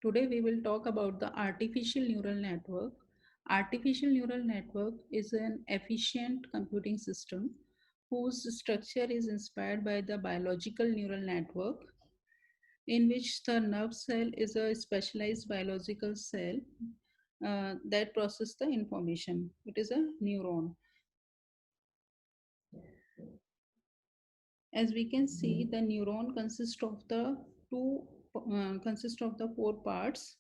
Today we will talk about the artificial neural network. Artificial neural network is an efficient computing system whose structure is inspired by the biological neural network, in which the nerve cell is a specialized biological cell that processes the information. It is a neuron. As we can see, the neuron consists of the four parts: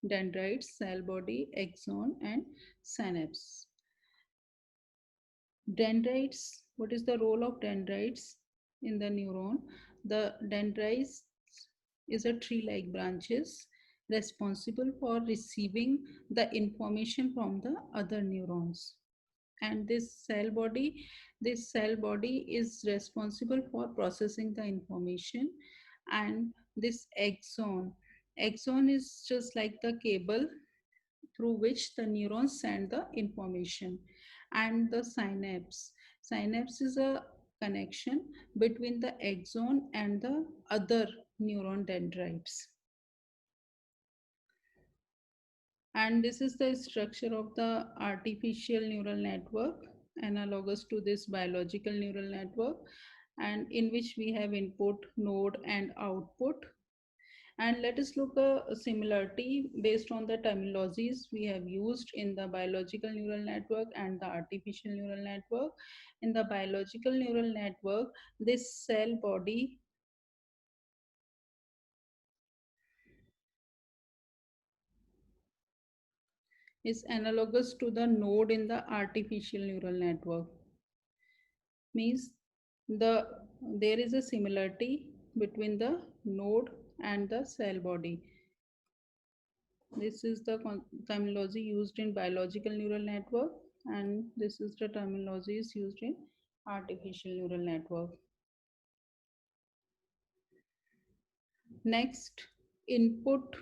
dendrites, cell body, axon, and synapse. Dendrites, what is the role of dendrites in the neuron? The dendrites is a tree-like branches responsible for receiving the information from the other neurons. And this cell body is responsible for processing the information. And this axon is just like the cable through which the neurons send the information. And the synapse is a connection between the axon and the other neuron dendrites. And this is the structure of the artificial neural network, analogous to this biological neural network, and in which we have input, node, and output. And let us look a similarity based on the terminologies we have used in the biological neural network and the artificial neural network. In the biological neural network, this cell body is analogous to the node in the artificial neural network. Means there is a similarity between the node and the cell body. This is the terminology used in biological neural network, and this is the terminology is used in artificial neural network. Next, input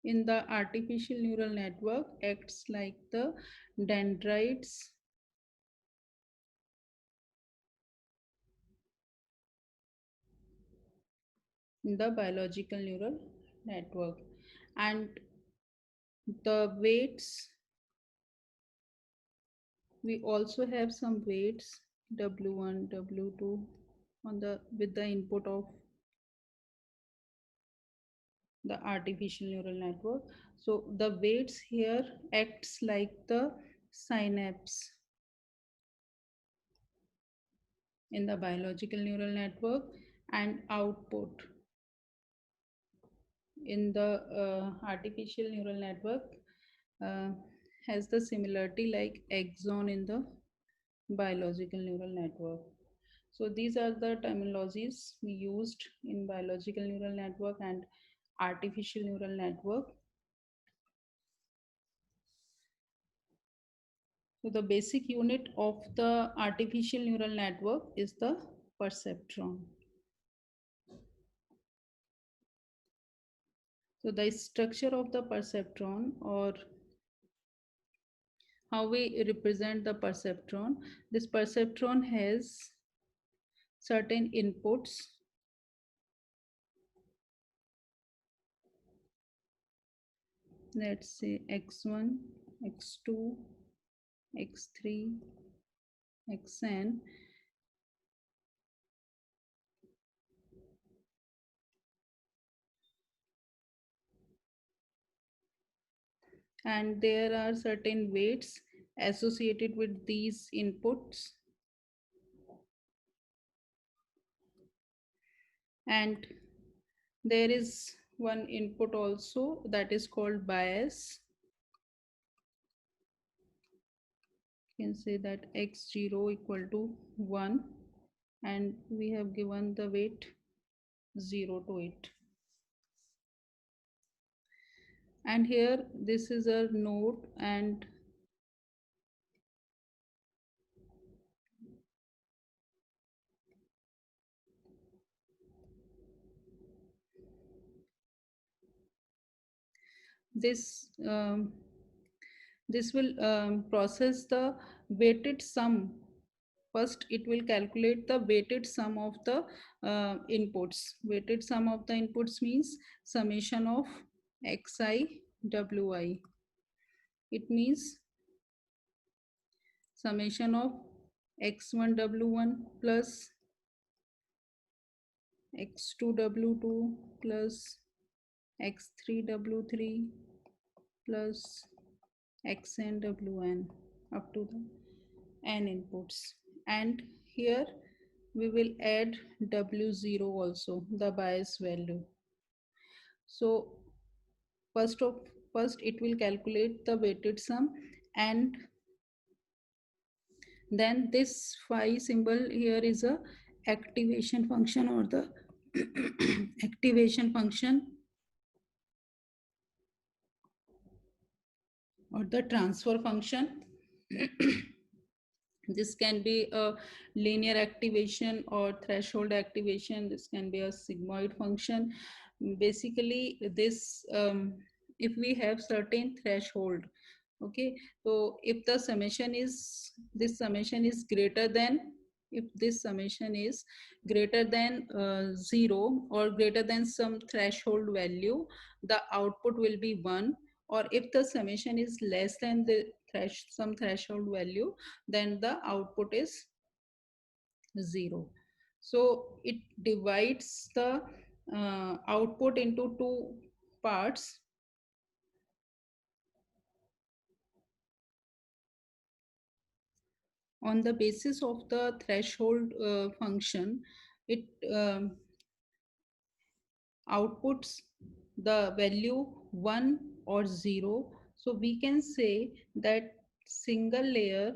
in the artificial neural network acts like the dendrites in the biological neural network. And the weights, we also have some weights w1 w2 on the with the input of the artificial neural network. So the weights here acts like the synapse in the biological neural network. And output in the artificial neural network uh, has the similarity like axon in the biological neural network. So these are the terminologies we used in biological neural network and artificial neural network. So the basic unit of the artificial neural network is the perceptron. So the structure of the perceptron, or how we represent the perceptron, this perceptron has certain inputs. Let's say x1, x2, x3, xn. And there are certain weights associated with these inputs. And there is one input also that is called bias. You can say that x0 equal to 1, and we have given the weight 0 to it. And here this is a node, and this this will process the weighted sum. First it will calculate the weighted sum of the inputs. Weighted sum of the inputs means summation of xi wi. It means summation of x1 w1 plus x2 w2 plus x3 w3 plus xn wn up to the n inputs. And here we will add w0 also, the bias value. So first it will calculate the weighted sum, and then this phi symbol here is a activation function, or the activation function, or the transfer function. This can be a linear activation or threshold activation. This can be a sigmoid function. Basically this if we have certain threshold, okay, so if the summation is, this summation is greater than, if this summation is greater than 0 or greater than some threshold value, the output will be 1. Or if the summation is less than the some threshold value, then the output is 0. So it divides the output into two parts. On the basis of the threshold function, it outputs the value 1 or 0. So we can say that single layer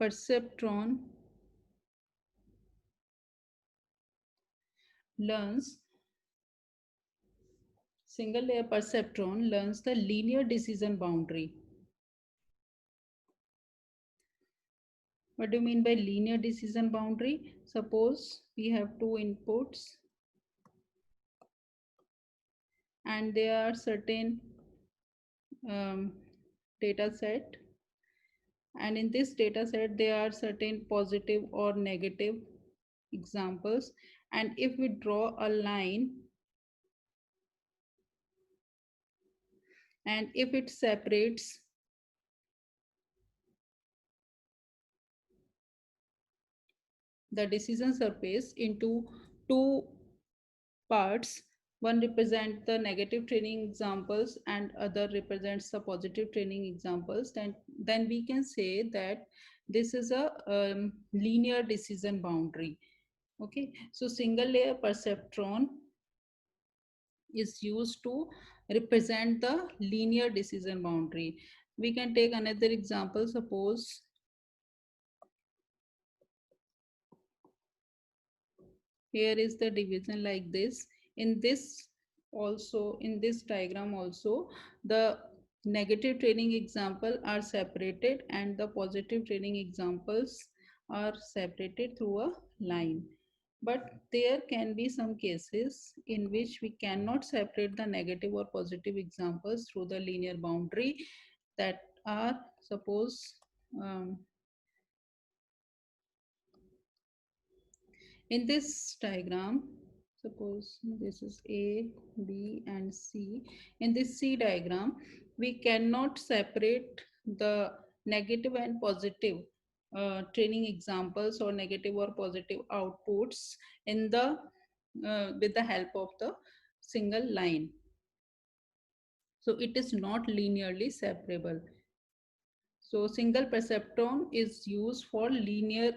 perceptron learns single layer perceptron learns the linear decision boundary. What do you mean by linear decision boundary? Suppose we have two inputs and there are certain um, data set, and in this data set there are certain positive or negative examples, and if we draw a line and if it separates the decision surface into two parts, one represents the negative training examples and other represents the positive training examples, then we can say that this is a linear decision boundary. Okay, so single layer perceptron is used to represent the linear decision boundary. We can take another example. Suppose here is the division like this. In this also, in this diagram also, the negative training example are separated and the positive training examples are separated through a line. But there can be some cases in which we cannot separate the negative or positive examples through the linear boundary, that are, suppose um, in this diagram, suppose this is A, B and C. In this C diagram, we cannot separate the negative and positive training examples or negative or positive outputs in the with the help of the single line. So it is not linearly separable. So single perceptron is used for linear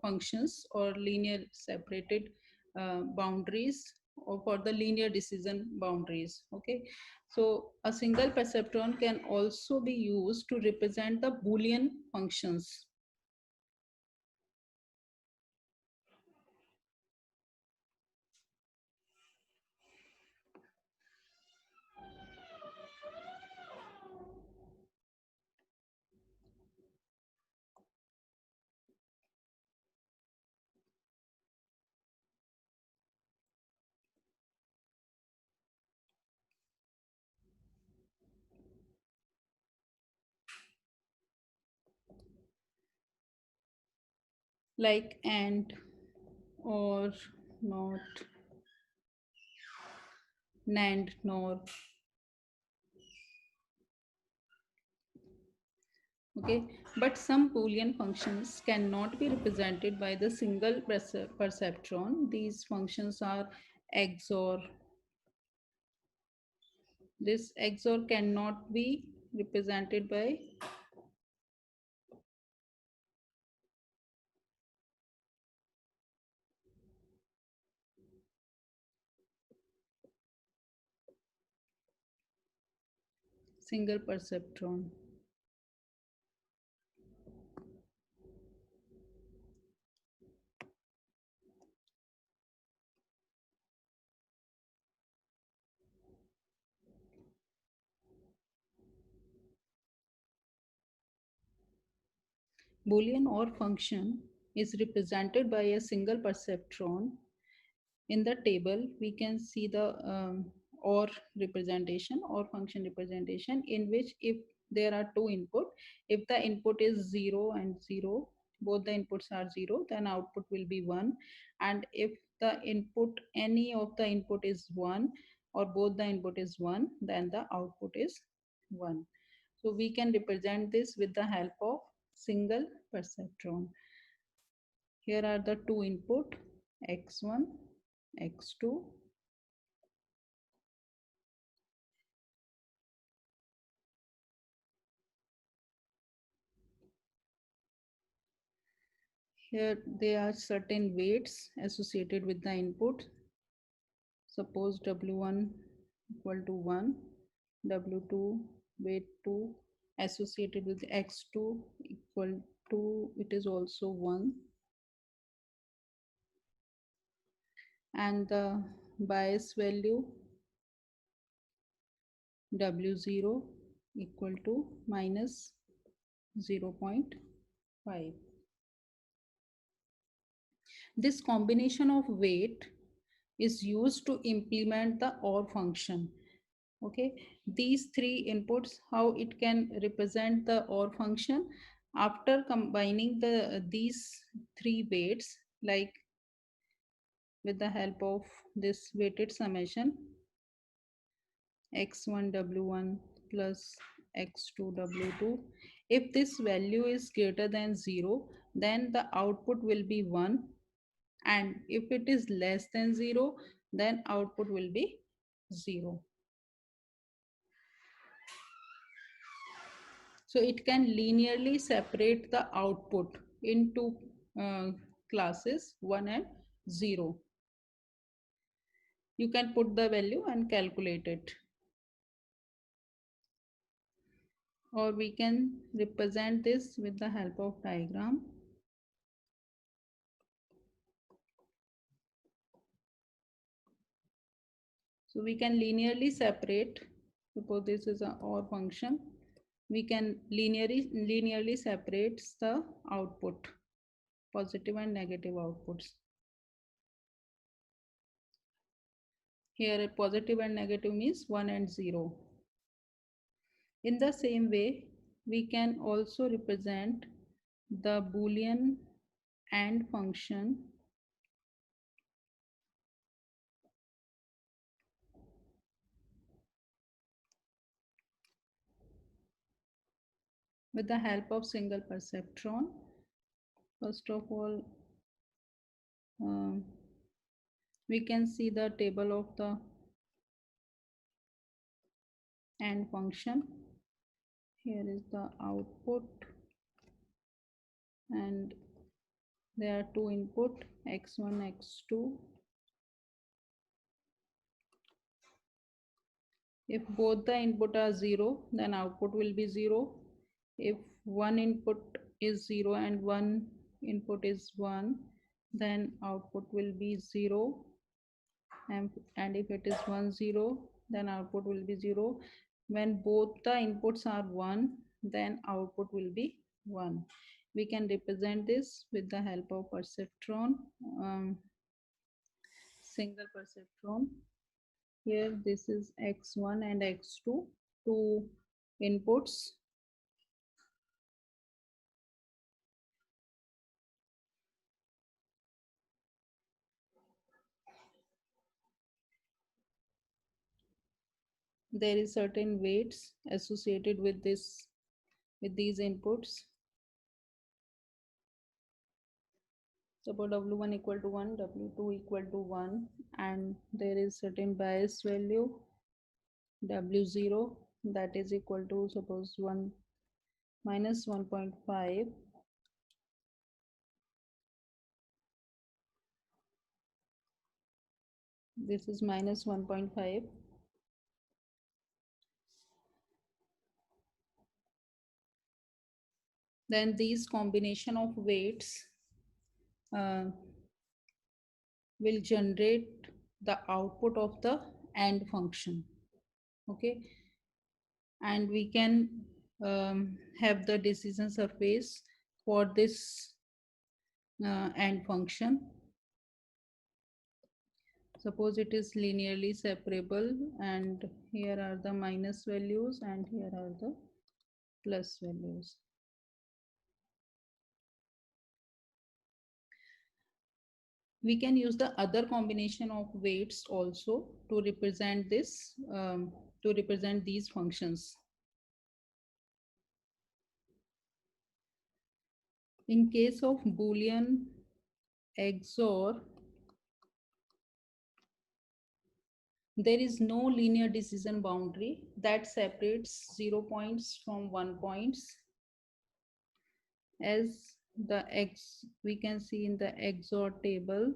functions or linear separated boundaries, or for the linear decision boundaries. Okay, so a single perceptron can also be used to represent the Boolean functions. Like and, or, not, NAND, NOR. Okay, but some Boolean functions cannot be represented by the single perceptron. These functions are XOR. This XOR cannot be represented by single perceptron. Boolean OR function is represented by a single perceptron. In the table, we can see the OR representation or function representation, in which if there are two input, if the input is 0 and 0, both the inputs are 0, then output will be 1. And if the input, any of the input is 1 or both the input is 1, then the output is 1. So we can represent this with the help of single perceptron. Here are the two input, x1, x2. Here there are certain weights associated with the input. Suppose W1 equal to 1, W2 weight 2 associated with X2 equal to, it is also 1, and the bias value W0 equal to minus 0.5. This combination of weight is used to implement the OR function. Okay, these three inputs, how it can represent the OR function after combining these three weights, like with the help of this weighted summation, x1 w1 plus x2 w2. If this value is greater than 0, then the output will be 1, and if it is less than 0, then output will be 0. So it can linearly separate the output into classes 1 and 0. You can put the value and calculate it. Or we can represent this with the help of diagram. So we can linearly separate, suppose this is an OR function, we can linearly separate the output, positive and negative outputs. Here positive and negative means 1 and 0. In the same way, we can also represent the Boolean AND function with the help of single perceptron. First of all, we can see the table of the AND function. Here is the output, and there are two input, x1, x2. If both the input are 0, then output will be 0. If one input is 0 and one input is 1, then output will be 0. And if it is 1, 0, then output will be 0. When both the inputs are 1, then output will be 1. We can represent this with the help of perceptron, single perceptron. Here this is x1 and x2, two inputs. there is certain weights associated with this, with these inputs. Suppose W1 equal to 1, W2 equal to 1, and there is certain bias value W0 that is equal to suppose 1 minus 1.5. This is minus 1.5. Then these combination of weights uh, will generate the output of the AND function. Okay, and we can have the decision surface for this AND function. Suppose it is linearly separable, and here are the minus values and here are the plus values. We can use the other combination of weights also to represent this, to represent these functions. In case of Boolean XOR, there is no linear decision boundary that separates 0 points from 1 points, as the X we can see in the XOR table.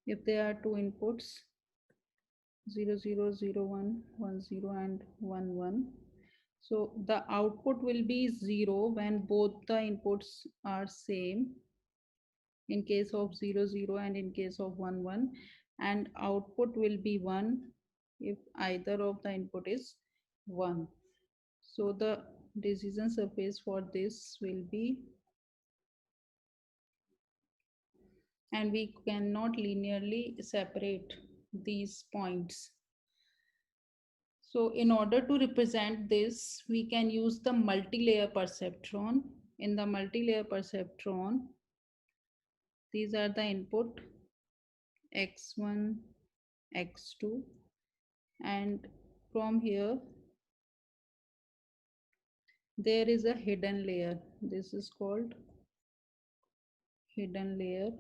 If there are two inputs 0 0 0 1 1 0 and 1 1, so the output will be 0 when both the inputs are same, in case of 0 0 and in case of 1 1, and output will be 1 if either of the input is 1. So the decision surface for this will be, and we cannot linearly separate these points. So in order to represent this, we can use the multi-layer perceptron. In the multi-layer perceptron, these are the input x1, x2, and from here there is a hidden layer. This is called hidden layer.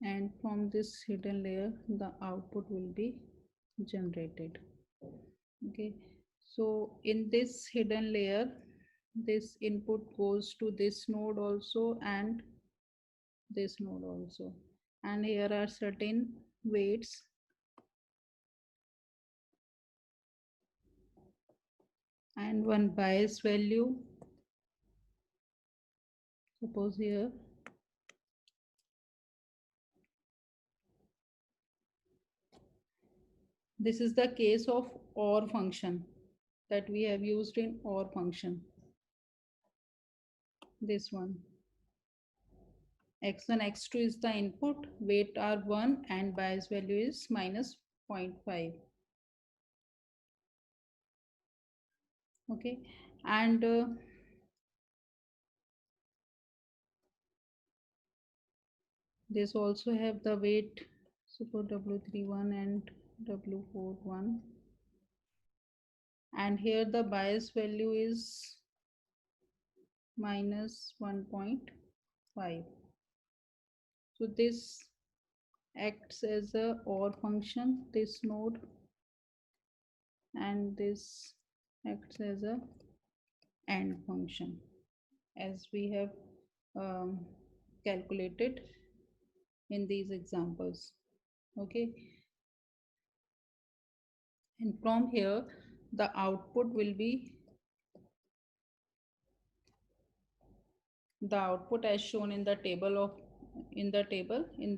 And from this hidden layer, the output will be generated. Okay, so in this hidden layer, this input goes to this node also and this node also, and here are certain weights, and one bias value. Suppose here this is the case of OR function that we have used in OR function. This one, x1 x2 is the input, weight are 1 and bias value is minus 0.5. Okay, and this also have the weight, suppose W31 and W41, and here the bias value is minus 1.5. So this acts as a OR function, this node, and this acts as a AND function, as we have calculated in these examples. Okay, and from here the output will be the output as shown in the table of in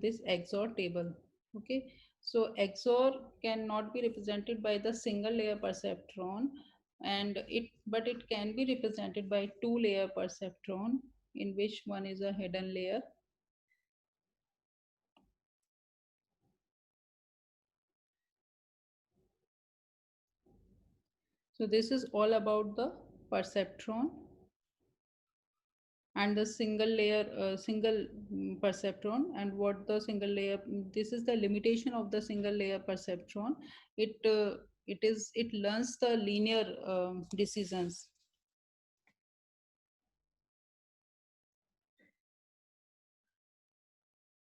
this XOR table. Okay, so XOR cannot be represented by the single layer perceptron, and it but it can be represented by two layer perceptron. in which one is a hidden layer. So this is all about the perceptron and the single perceptron, and what the single layer, this is the limitation of the single layer perceptron. It it learns the linear decisions.